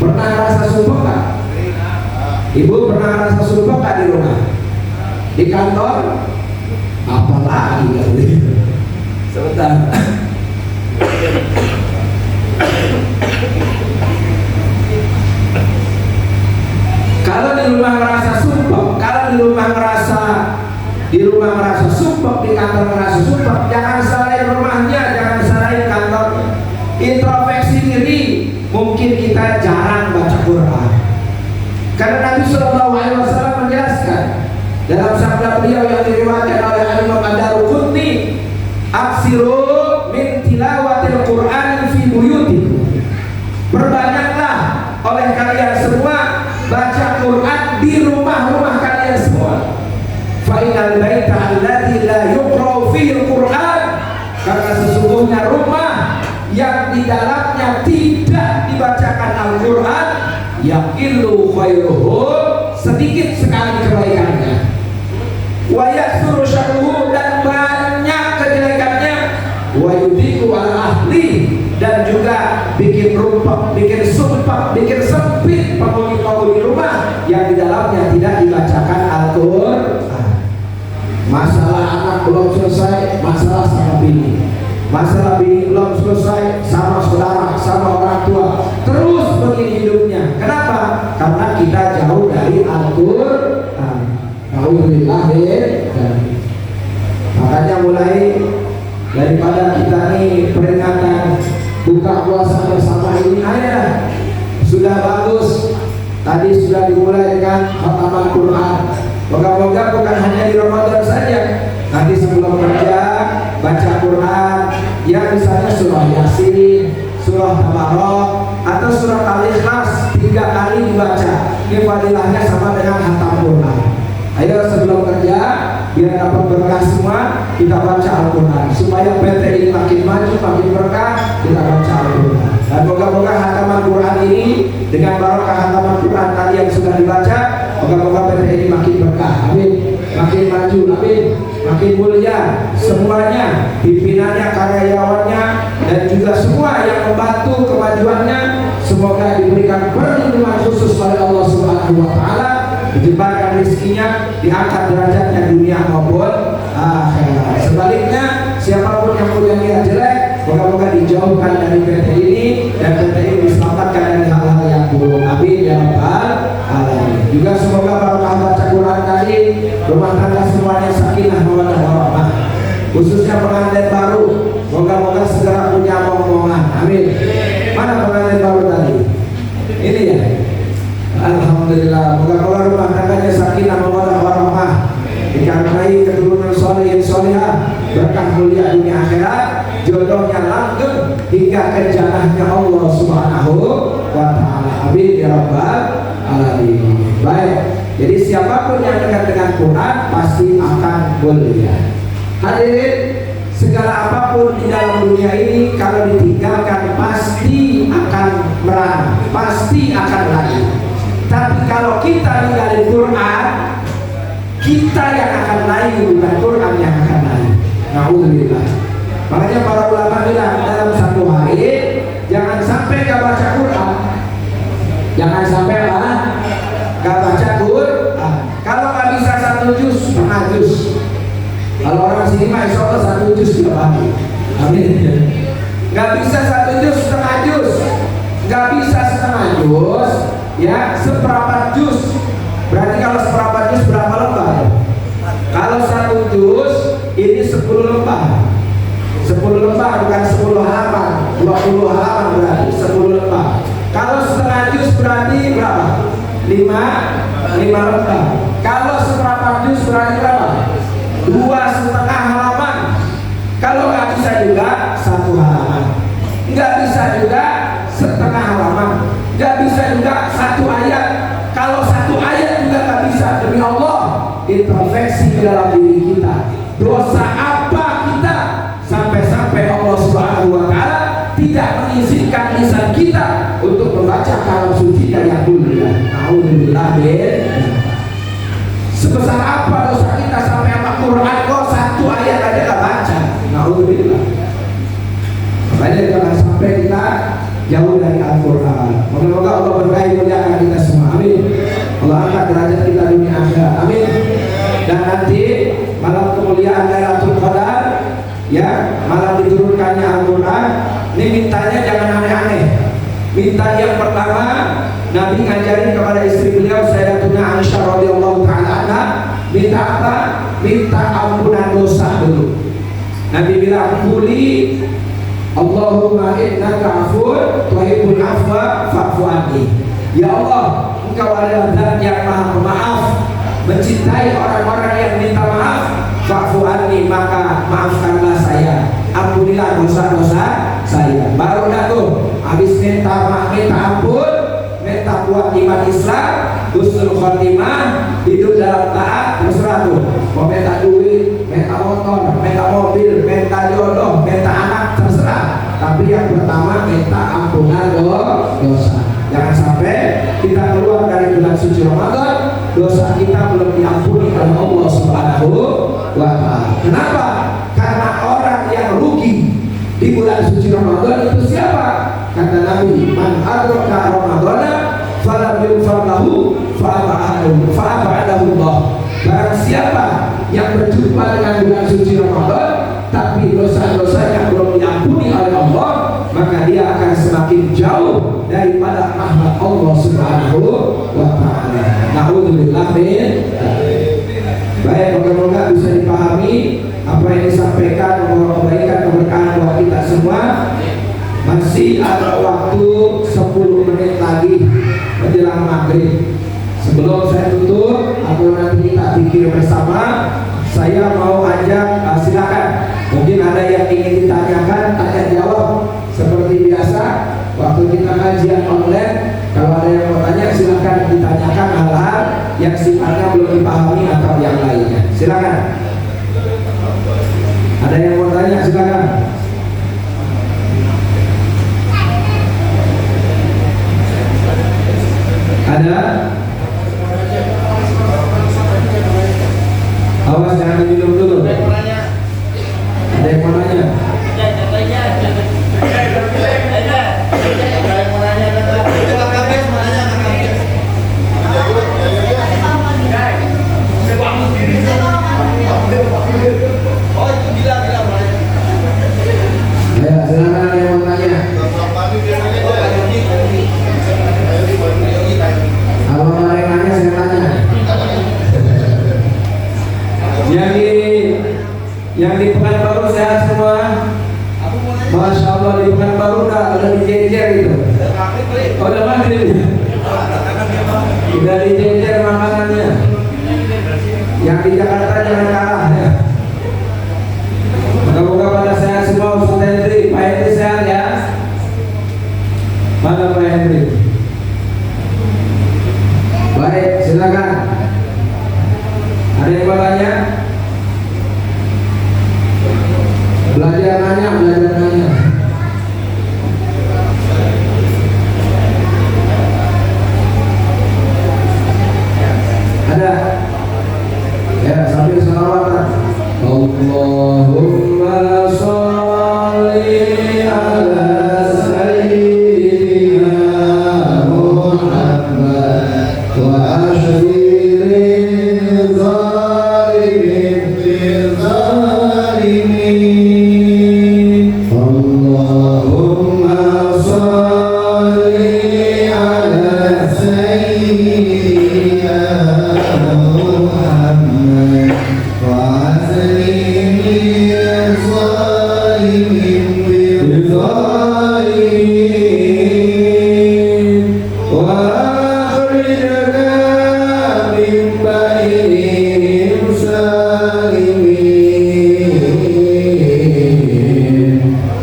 Pernah merasa sumpah Pak? Ibu pernah merasa sumpah Pak di rumah? Di kantor? Apalagi kali. Sebentar. Kalau di rumah merasa sumpah, kalau di rumah merasa sumpah, di kantor merasa sumpah, jangan salahin rumahnya, jangan salahin kantornya. Introspeksi diri, mungkin kita jarang baca Quran. Karena Nabi SAW menjelaskan dalam sabda beliau yang diriwayatkan oleh Imam Ad-Daruqutni, aksiru min tilawatil Quran fi buyutikum. Perbanyaklah oleh kalian semua baca Quran di rumah-rumah kalian semua. Fa inal baita alladzi la yuqra fihi Quran, karena sesungguhnya rumah yang di dalamnya tidak dibacakan Al-Quran, yaqilu khairuhu, sedikit sekali kebaikannya, wa yaksuru syarruhu, dan banyak kejelekannya, wa yudhiku al ahli, dan juga bikin rumput, bikin sumpah, bikin sempit penghuni-penghuni rumah yang di dalamnya tidak dibacakan Al-Quran. Masalah anak belum selesai, masalah sama bini. Masalah bini belum selesai, sama saudara, sama orang tua, terus begini hidupnya. Kenapa? Karena kita jauh dari Al-Quran. Alhamdulillah. Makanya mulai daripada kita nih peringatan buka puasa bersama ini, ayo sudah bagus. Tadi sudah dimulai dengan khataman Quran. Moga-moga bukan hanya di Ramadan saja, nanti sebelum kerja baca Quran, ya misalnya surah Yasin, surah Tabarok, atau surah Al-Ikhlas 3 kali dibaca. Ini fadilahnya sama dengan khatam Quran. Ayo sebelum kerja, biar dapat berkah semua, kita baca Al-Quran supaya PT ini makin maju, makin berkah. Kita baca Al-Quran, dan moga-moga khataman Quran ini dengan barokah khataman Quran tadi yang sudah dibaca, moga-moga PT ini makin berkah, amin, makin maju, amin, makin mulia semuanya, pimpinannya, karyawannya, dan juga semua yang membantu kemajuannya. Semoga diberikan perlindungan khusus oleh Allah Subhanahu wa Ta'ala, dijembatkan rezekinya, diangkat derajatnya dunia maupun akhirat. Sebaliknya, siapapun yang punya niat jelek, moga-moga dijauhkan dari PT ini, dan PT ini diselamatkan dari hal-hal yang buruk. Amin ya rabbal alamin. Juga semoga barokah baca Quran tadi, rumah tangga semuanya sakinah mawaddah warahmah. Khususnya pengantin baru, moga-moga segera punya omongan. Amin. Mana pengantin baru tadi? Ini ya. Alhamdulillah, moga-moga rumah tangganya sakinah mawaddah warahmah, dikaruniai keturunan sholihin sholihah, berkah mulia dunia akhirat, jodohnya langgeng hingga ke jannahnya Allah Subhanahu wa Ta'ala. Amin ya rabbal alamin. Baik, jadi siapapun yang dekat dengan Quran pasti akan mulia. Hadirin, segala apapun di dalam dunia ini kalau ditinggalkan pasti akan merana, pasti akan lari. Tapi kalau kita ninggalin Quran, Kita yang akan layu, bukan Quran yang akan layu. Na'udzubillah. Makanya para ulama bilang dalam satu hari jangan sampai gak baca Quran. Jangan sampai gak baca Quran. Kalau gak bisa 1 juz, setengah juz. Kalau orang sini mah insya Allah 1 juz tiap hari. Amin. Gak bisa 1 juz, setengah juz. Gak bisa setengah juz, ya seperempat juz. Berarti kalau seperempat juz berapa lembar? Kalau 1 juz ini 10 lembar. 10 lembar bukan 10 halaman. 20 halaman berarti 10 lembar. Kalau setengah juz berarti berapa? 5 lembar. Kalau seperempat juz berarti berapa? 2,5 halaman. Kalau nggak bisa juga 1 halaman. Nggak bisa juga setengah halaman. Nggak bisa juga 1 ayat. Kalau 1 ayat juga nggak bisa, demi Allah imperfeksi di dalam diri kita. Dosa apa kita sampai-sampai Allah Subhanahu wa Ta'ala tidak mengizinkan lisan kita untuk membaca kalam suci yang mulia. Alhamdulillah. Sebesar apa dosa kita sampai apa Quran kok 1 ayat aja gak baca. Alhamdulillah. Makanya jangan sampai kita jauh dari Al-Quran. Moga-moga Allah berkahi muliakan kita semua. Amin. Allah angkat derajat kita dunia akhirat. Amin. Dan nanti malam kemuliaan Lailatul Qadar, ya, malam diturunkannya Al-Quran. Ini mintanya jangan aneh-aneh. Minta yang pertama, Nabi ngajarin kepada istri beliau Sayyidatuna Aisyah radhiyallahu taala anha, minta apa? Minta ampunan dosa dulu. Nabi bilang, "Quli Allahumma innaka 'afuwwun tuhibbul 'afwa fa'fu anni." Ya Allah, Engkau adalah Zat yang Maha Pemaaf, mencintai orang-orang yang minta maaf. Fa'fu anni, maka maafkanlah saya, ampunilah dosa-dosa saya. Baru dah tuh, habis minta ampun, minta buat iman Islam, husnul khotimah, hidup dalam taat, terserah tuh. Mau minta duit, minta motor, minta mobil, minta jodoh, minta anak, terserah. Tapi yang pertama minta ampunan dosa. Jangan sampai kita keluar dari bulan suci Ramadan, dosa kita belum diampuni oleh Allah Subhanahu wa Ta'ala. Kenapa? Karena orang yang rugi di bulan suci Ramadan itu siapa? Kata Nabi, man adraka Ramadana falam yughfar lahu fa'abadahu Allah. Barang siapa yang berjumpa dengan bulan suci Ramadan tapi dosa-dosanya belum diampuni oleh Allah, maka dia akan semakin jauh daripada rahmat Allah Subhanahu wa Ta'ala. Na'udzubillah. Baik, moga-moga bisa dipahami apa yang disampaikan, membawa kebaikan keberkahan buat kita semua. Masih ada waktu 10 menit lagi menjelang maghrib. Sebelum saya tutup atau nanti kita pikir bersama, saya mau ajak, silakan. Mungkin ada yang ingin ditanyakan, tanya jawab seperti biasa. Waktu kita kajian online, kalau ada yang mau tanya silakan ditanyakan hal-hal yang sifatnya belum dipahami atau yang lainnya. Silakan. Ada yang mau tanya silakan. Ada? Awas jangan diminum dulu. Ada yang mau nanya? Ya, silakan ada yang mau tanya. Kalau ada yang nanya, saya tanya. Yang di Pekanbaru sehat semua. Masya Allah, di Pekanbaru udah dijejer gitu. Oh, udah maghrib. Udah dijejer makanannya. Yang di Jakarta jangan kalah ya. Moga-moga pada sehat semua. Ustaz Hendri, Pak Hendri sehat ya. Mana Pak Hendri? Baik, silakan. Ada yang mau tanya? Belajar nanya. Ada? Allahumma sholli ala sayyidina Muhammad wa ashiril zalimin fil zalimin. Allahumma sholli ala sayyidina Muhammad wa ashiril zalimin fil zalimin. Wa akhrijna min bainihim salimin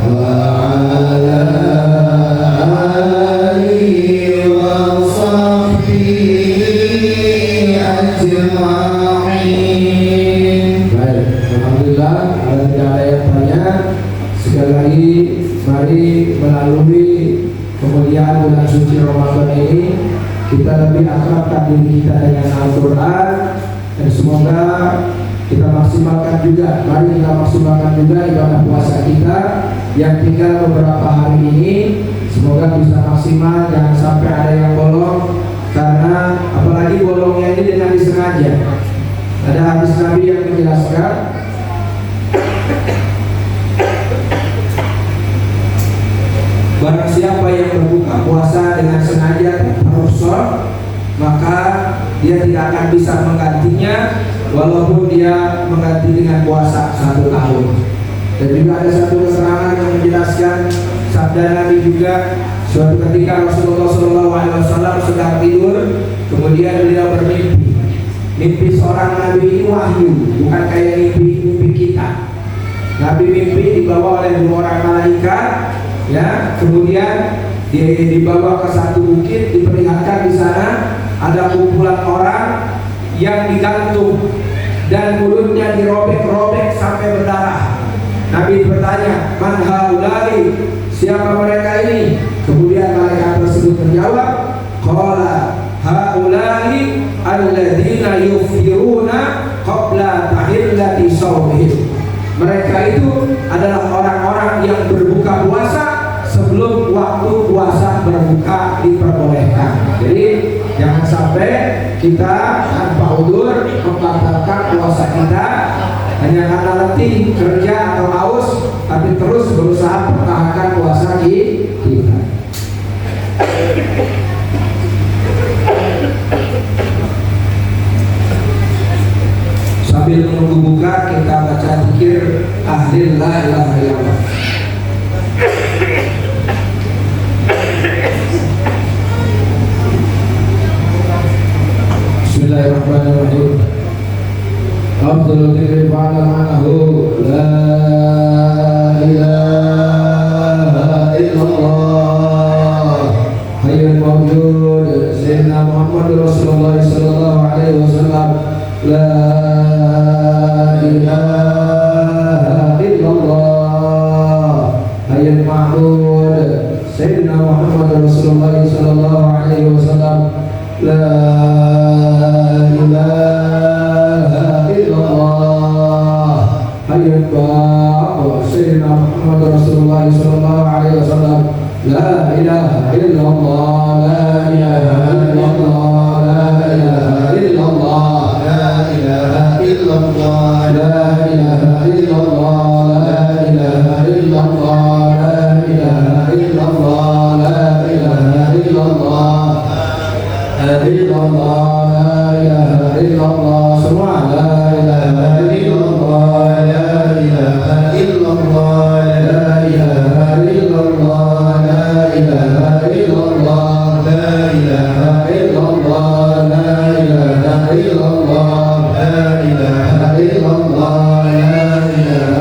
wa ala alihi wa sahbihi ajma'in. Baik, alhamdulillah ada tidak ada yang tanya. Sekali lagi mari melalui kemuliaan bulan suci Ramadan ini kita lebih akrabkan diri kita dengan Al-Quran, dan semoga kita maksimalkan juga, mari kita maksimalkan juga ibadah puasa kita yang tinggal beberapa hari ini. Semoga bisa maksimal, jangan sampai ada yang bolong, karena apalagi bolongnya ini dengan disengaja. Ada hadis Nabi yang menjelaskan, barang siapa yang berbuka puasa dengan sengaja terusor, maka dia tidak akan bisa menggantinya walaupun dia mengganti dengan puasa 1 tahun. Dan juga ada satu keterangan yang menjelaskan sabda Nabi juga, suatu ketika Rasulullah SAW sedang tidur, kemudian beliau bermimpi. Mimpi seorang Nabi ini wahyu, bukan kayak mimpi kita. Nabi mimpi dibawa oleh 2 orang malaikat, ya, kemudian dia dibawa ke satu bukit, diperlihatkan di sana ada kumpulan orang yang digantung dan mulutnya dirobek-robek sampai berdarah. Nabi bertanya, "Man haulai?" Siapa mereka ini? Kemudian malaikat tersebut menjawab, "Qala haulai alladzina yuftiruna qabla tahillati shaumihim." Mereka itu adalah orang-orang yang berbuka puasa sebelum waktu puasa berbuka diperbolehkan. Jadi jangan sampai kita tanpa udzur membatalkan puasa kita hanya karena letih, kerja atau haus, tapi terus berusaha pertahankan puasa kita. Sambil menunggu buka, kita baca zikir ahlil la ilaha illallah. Bismillahirrahmanirrahim. Afdhalul dzikri ba'da ma'nahu la ilaha illallah hayyul mawjud sayyidina Muhammad Rasulullah sallallahu alaihi wasallam. La ilaha illallah hayyul ma'bud sayyidina Muhammad Rasulullah sallallahu alaihi wasallam. La ilaha illallah hayyul ma'bud sayyidina Muhammad Rasulullah sallallahu alaihi wasallam. La ilaha illallah, la ilaha illallah, la ilaha illallah, la ilaha illallah, la ilaha illallah, la ilaha illallah, la ilaha illallah, la ilaha illallah, la ilaha illallah, semua la ilaha illallah, la ilaha illallah, la ilaha illallah, la ilaha illallah, la ilaha illallah, la ilaha illallah, la ilaha illallah, la ilaha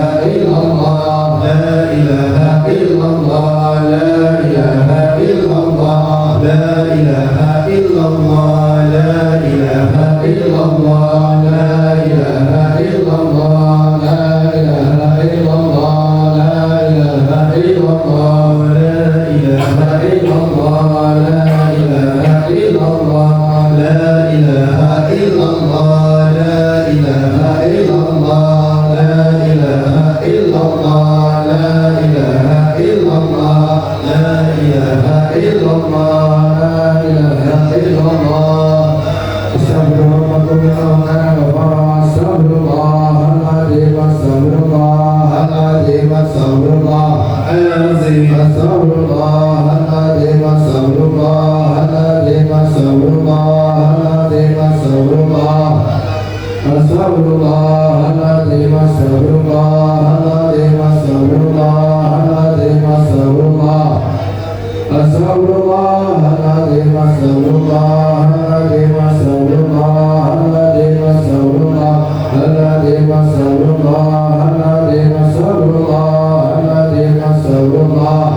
لا إله إلا الله لا إله إلا الله استغفر ربكم إنه كان غفارا استغفر الله العظيم استغفر الله العظيم استغفر الله العظيم استغفر الله العظيم استغفر الله العظيم استغفر الله العظيم استغفر الله استغفر الله العظيم استغفر الله العظيم استغفر الله العظيم استغفر الله استغفر الله العظيم استغفر الله العظيم استغفر الله العظيم استغفر الله العظيم استغفر الله العظيم استغفر الله العظيم استغفر الله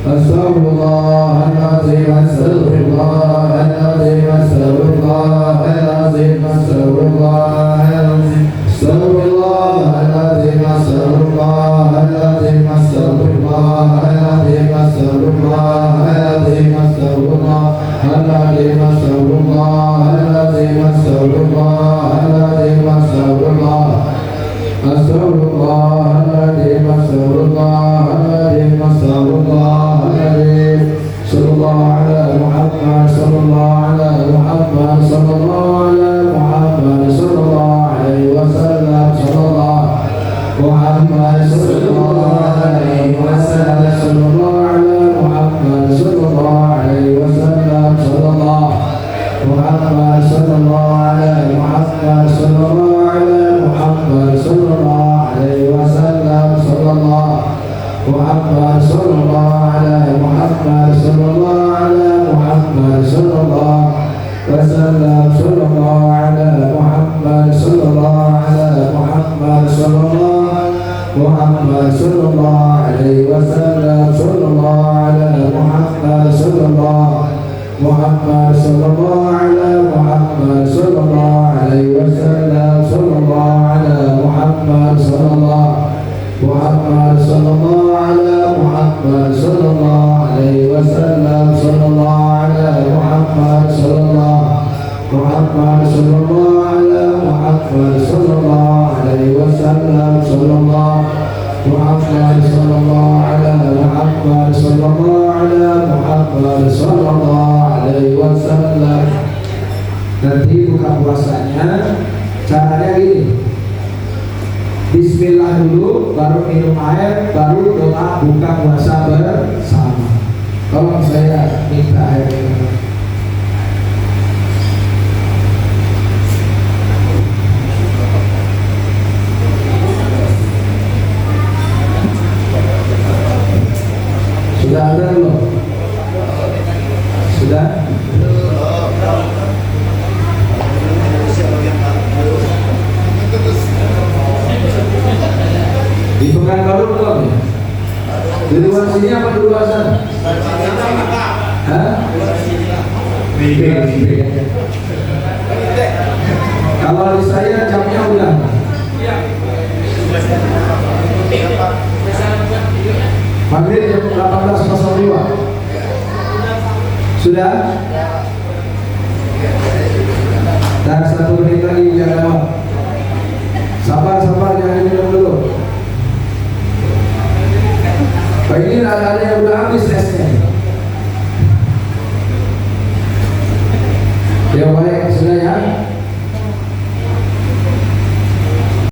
استغفر الله العظيم استغفر الله العظيم استغفر الله العظيم استغفر الله العظيم استغفر الله العظيم استغفر الله العظيم استغفر الله العظيم استغفر الله العظيم استغفر الله العظيم استغفر الله العظيم استغفر الله العظيم استغفر الله استغفر الله العظيم استغفر الله العظيم استغفر الله العظيم صلى الله على محمد صلى الله على محمد صلى الله على محمد صلى الله عليه وسلم صلى الله محمد صلى الله عليه وسلم صلى الله على محمد صلى الله عليه وسلم صلى الله محمد صلى الله على محمد صلى الله على محمد صلى الله عليه وسلم صلى الله محمد صلى الله على محمد صلى الله على محمد صلى الله وسلم صلى الله على محمد صلى الله على محمد صلى الله محمد صلى الله عليه وسلم صلى الله على محمد صلى الله محمد صلى الله على محمد صلى الله عليه وسلم صلى الله على محمد صلى الله محمد صلى الله على محمد صلى الله عليه وسلم صلى الله على محمد صلى الله محمد صلى الله على محمد صلى الله عليه وسلم صلى الله محمد صلى الله على محمد صلى الله على محمد صلى الله عليه wasallam. Nanti buka puasanya caranya gini, bismillah dulu, baru minum air, baru doa buka puasa bersama. Tolong saya minta air minum. Sudah ada belum? Sudah? Di Pekanbaru belum ya? Di luar sini apa di luar sana? Hah? Kalau di saya jamnya udah. Maghrib jam 18.02. Sudah? Dan 1 menit lagi biar lewat. Sabar, jangan minum dulu. Pak ini ada yang udah habis esnya. Ya baik, sudah ya.